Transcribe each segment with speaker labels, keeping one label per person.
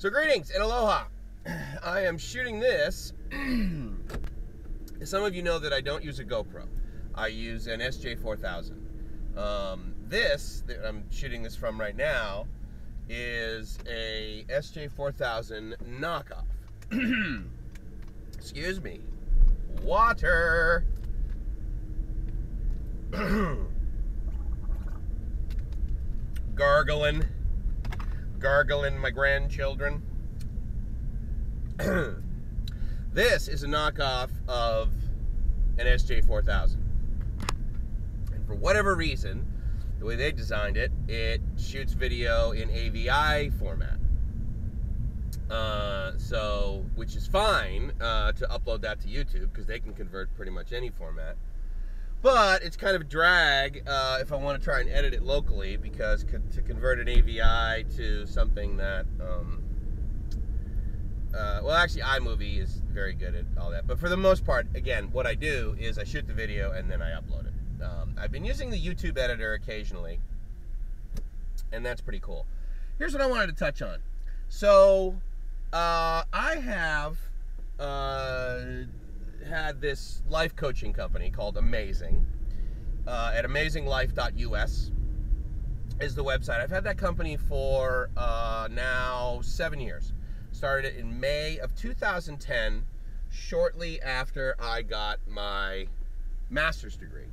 Speaker 1: So greetings and aloha. I am shooting this. Some of you know that I don't use a GoPro. I use an SJ4000. This that I'm shooting this from right now is a SJ4000 knockoff. Excuse me. Water. Gargling my grandchildren. This is a knockoff of an SJ4000. And for whatever reason, the way they designed it, it shoots video in AVI format. Which is fine to upload that to YouTube because they can convert pretty much any format. But it's kind of a drag if I want to try and edit it locally, because to convert an AVI to something that, well, actually iMovie is very good at all that. But for the most part, again, what I do is I shoot the video and then I upload it. I've been using the YouTube editor occasionally, and that's pretty cool. Here's what I wanted to touch on. So, I have had this life coaching company called Amazing at amazinglife.us is the website. I've had that company for now 7 years. Started it in May of 2010, shortly after I got my master's degree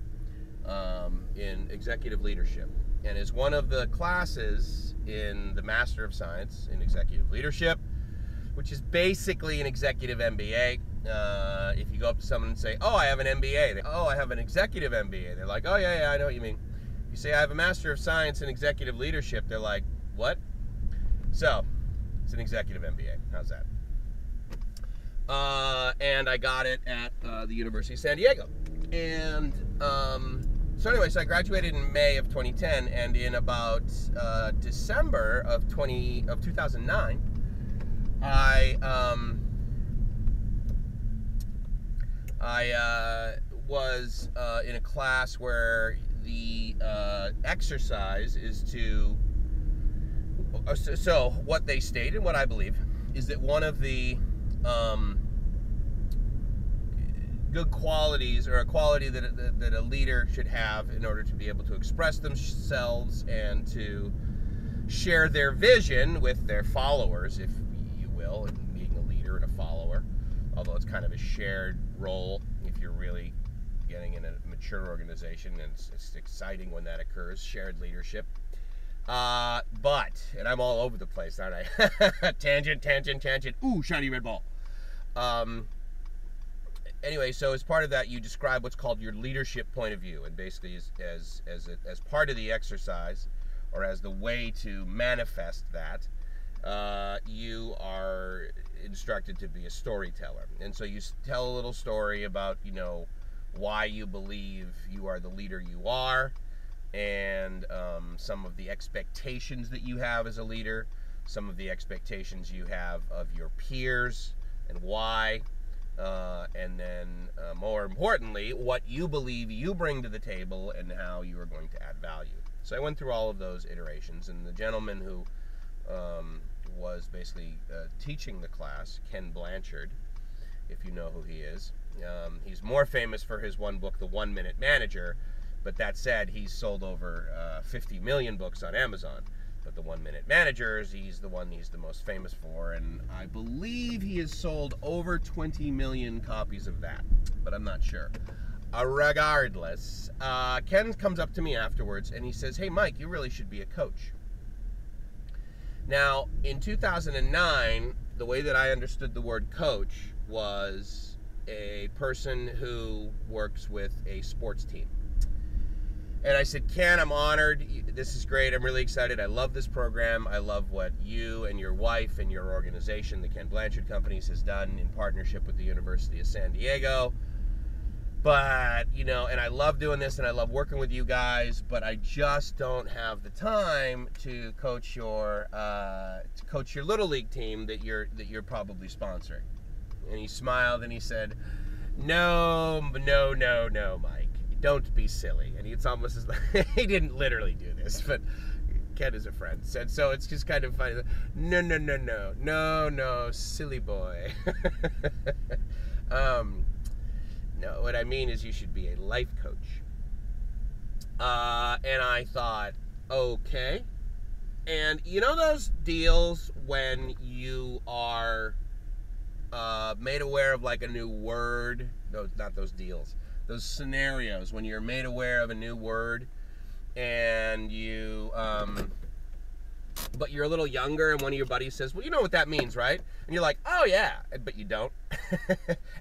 Speaker 1: in executive leadership, and is one of the classes in the Master of Science in Executive Leadership, which is basically an executive MBA. If you go up to someone and say, oh, I have an MBA, oh, I have an executive MBA, they're like, oh, yeah, I know what you mean. You say, I have a Master of Science in Executive Leadership, they're like, what? So, it's an executive MBA. How's that? And I got it at the University of San Diego. And so anyway, so I graduated in May of 2010, and in about December of 2009, I was in a class where the exercise is to, so what they state and what I believe is that one of the good qualities, or a quality that a leader should have in order to be able to express themselves and to share their vision with their followers, if you will, and being a leader and a follower, although it's kind of a shared role if you're really getting in a mature organization, and it's exciting when that occurs, shared leadership. But, and I'm all over the place, aren't I? Tangent, ooh, shiny red ball. Anyway, so as part of that, you describe what's called your leadership point of view, and basically as part of the exercise, or as the way to manifest that, you are instructed to be a storyteller. And so you tell a little story about, you know, why you believe you are the leader you are, and some of the expectations that you have as a leader, some of the expectations you have of your peers, and why, and then more importantly, what you believe you bring to the table and how you are going to add value. So I went through all of those iterations, and the gentleman who was basically teaching the class, Ken Blanchard, if you know who he is. He's more famous for his one book, The 1 Minute Manager, but that said, he's sold over 50 million books on Amazon. But The 1 Minute Manager, he's the one he's the most famous for, and I believe he has sold over 20 million copies of that, but I'm not sure. Regardless, Ken comes up to me afterwards and he says, hey Mike, you really should be a coach. Now, in 2009, the way that I understood the word coach was a person who works with a sports team. And I said, Ken, I'm honored. This is great. I'm really excited. I love this program. I love what you and your wife and your organization, the Ken Blanchard Companies, has done in partnership with the University of San Diego. But, you know, and I love doing this and I love working with you guys, but I just don't have the time to coach your little league team that you're probably sponsoring. And he smiled and he said, no, Mike. Don't be silly. And it's almost as like, he didn't literally do this, but Ken is a friend. So it's just kind of funny. No, silly boy. No, what I mean is you should be a life coach. And I thought, okay. And you know those deals when you are made aware of like a new word? No, not those deals. Those scenarios when you're made aware of a new word and you, but you're a little younger and one of your buddies says, well, you know what that means, right? And you're like, oh yeah, but you don't.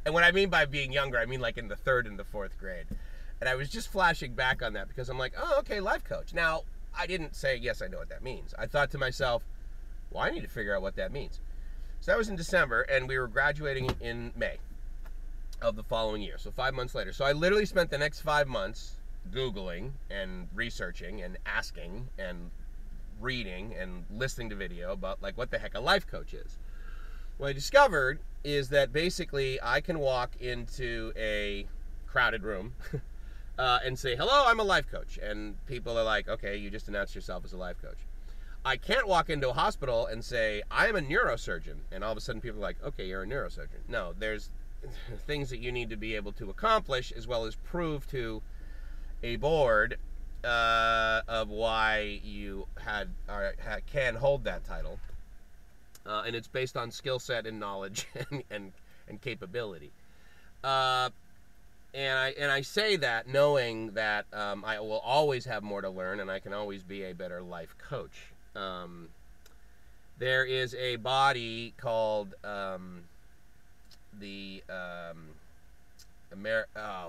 Speaker 1: And what I mean by being younger, I mean like in the 3rd and the 4th grade. And I was just flashing back on that because I'm like, oh, okay, life coach. Now, I didn't say, yes, I know what that means. I thought to myself, well, I need to figure out what that means. So that was in December, and we were graduating in May of the following year, so 5 months later. So I literally spent the next 5 months Googling and researching and asking and reading and listening to video about like what the heck a life coach is. What I discovered is that basically I can walk into a crowded room and say, hello, I'm a life coach. And people are like, okay, you just announced yourself as a life coach. I can't walk into a hospital and say, I'm a neurosurgeon. And all of a sudden people are like, okay, you're a neurosurgeon. No, there's things that you need to be able to accomplish as well as prove to a board of why you can hold that title. And it's based on skill set and knowledge and capability. And I say that knowing that I will always have more to learn and I can always be a better life coach. There is a body called oh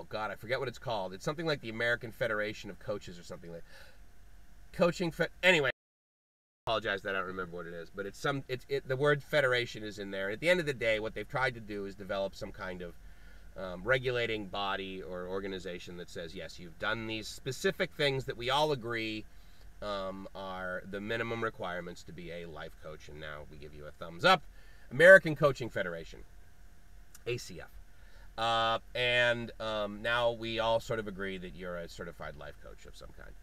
Speaker 1: God, I forget what it's called. It's something like the American Federation of Coaches or something like anyway, I apologize that I don't remember what it is, but the word federation is in there. At the end of the day, what they've tried to do is develop some kind of regulating body or organization that says, yes, you've done these specific things that we all agree are the minimum requirements to be a life coach, and now we give you a thumbs up. American Coaching Federation, ACF. Now we all sort of agree that you're a certified life coach of some kind.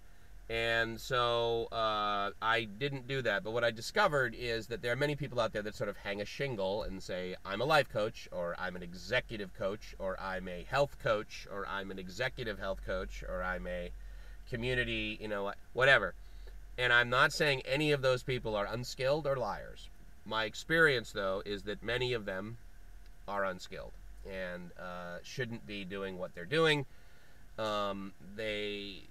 Speaker 1: And so I didn't do that, but what I discovered is that there are many people out there that sort of hang a shingle and say, I'm a life coach, or I'm an executive coach, or I'm a health coach, or I'm an executive health coach, or I'm a community, whatever. And I'm not saying any of those people are unskilled or liars. My experience, though, is that many of them are unskilled and shouldn't be doing what they're doing. They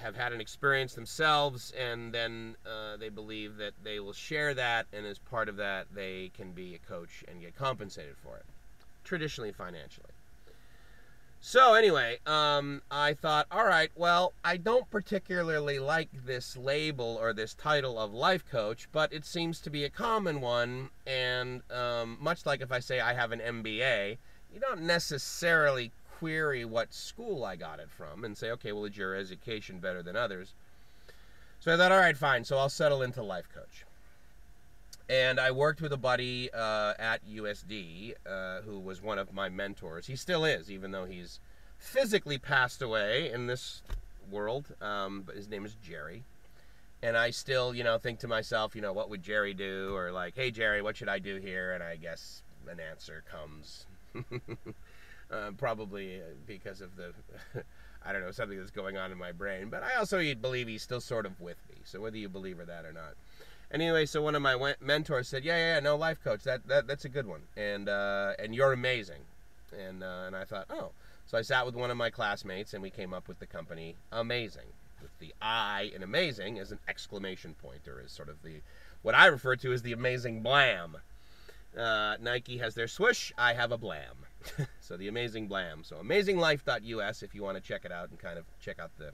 Speaker 1: have had an experience themselves, and then they believe that they will share that, and as part of that, they can be a coach and get compensated for it, traditionally financially. So anyway, I thought, all right, well, I don't particularly like this label or this title of life coach, but it seems to be a common one, and much like if I say I have an MBA, you don't necessarily query what school I got it from and say, okay, well, is your education better than others? So I thought, all right, fine, so I'll settle into life coach. And I worked with a buddy at USD who was one of my mentors. He still is, even though he's physically passed away in this world. But his name is Jerry. And I still, think to myself, what would Jerry do? Or like, hey, Jerry, what should I do here? And I guess an answer comes. Probably because of the, I don't know, something that's going on in my brain. But I also believe he's still sort of with me. So whether you believe that or not. Anyway, so one of my mentors said, yeah, no, life coach, that's a good one, and you're amazing, and I thought, oh, so I sat with one of my classmates, and we came up with the company Amazing, with the I in amazing as an exclamation point, or as sort of what I refer to as the amazing blam. Nike has their swoosh, I have a blam, so the amazing blam. So amazinglife.us if you want to check it out and kind of check out the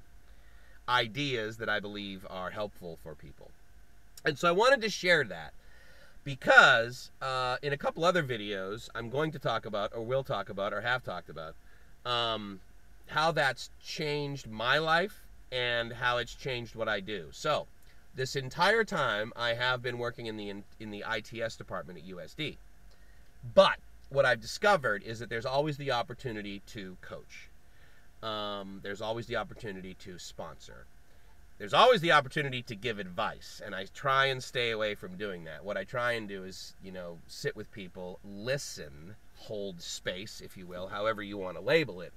Speaker 1: ideas that I believe are helpful for people. And so I wanted to share that because in a couple other videos I'm going to talk about, or will talk about, or have talked about how that's changed my life and how it's changed what I do. So this entire time I have been working in the ITS department at USD. But what I've discovered is that there's always the opportunity to coach. There's always the opportunity to sponsor. there's always the opportunity to give advice, and I try and stay away from doing that. What I try and do is, sit with people, listen, hold space, if you will, however you want to label it,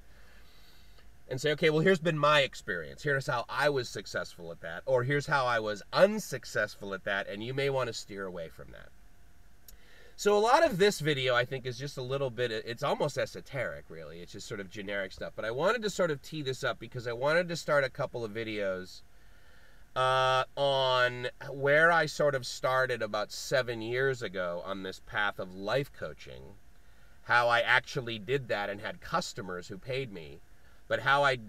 Speaker 1: and say, okay, well, here's been my experience. Here's how I was successful at that, or here's how I was unsuccessful at that, and you may want to steer away from that. So a lot of this video, I think, is just a little bit, it's almost esoteric, really. It's just sort of generic stuff. But I wanted to sort of tee this up because I wanted to start a couple of videos on where I sort of started about 7 years ago on this path of life coaching, how I actually did that and had customers who paid me, but how I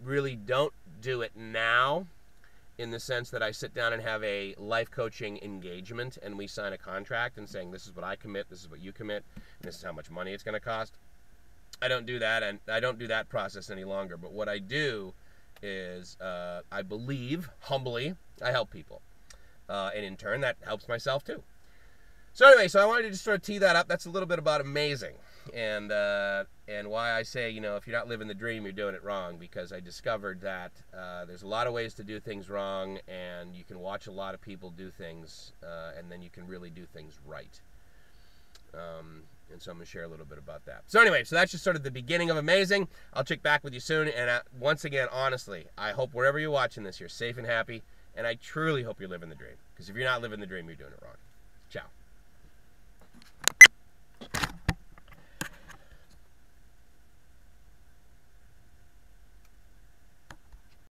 Speaker 1: really don't do it now, in the sense that I sit down and have a life coaching engagement and we sign a contract and saying, this is what I commit, this is what you commit, and this is how much money it's going to cost. I don't do that, and I don't do that process any longer. But what I do is, I believe, humbly, I help people. And in turn, that helps myself too. So anyway, so I wanted to just sort of tee that up. That's a little bit about Amazing. And why I say, if you're not living the dream, you're doing it wrong, because I discovered that there's a lot of ways to do things wrong, and you can watch a lot of people do things, and then you can really do things right. And so I'm going to share a little bit about that. So anyway, so that's just sort of the beginning of Amazing. I'll check back with you soon, and once again, honestly, I hope wherever you're watching this, you're safe and happy, and I truly hope you're living the dream, because if you're not living the dream, you're doing it wrong. Ciao.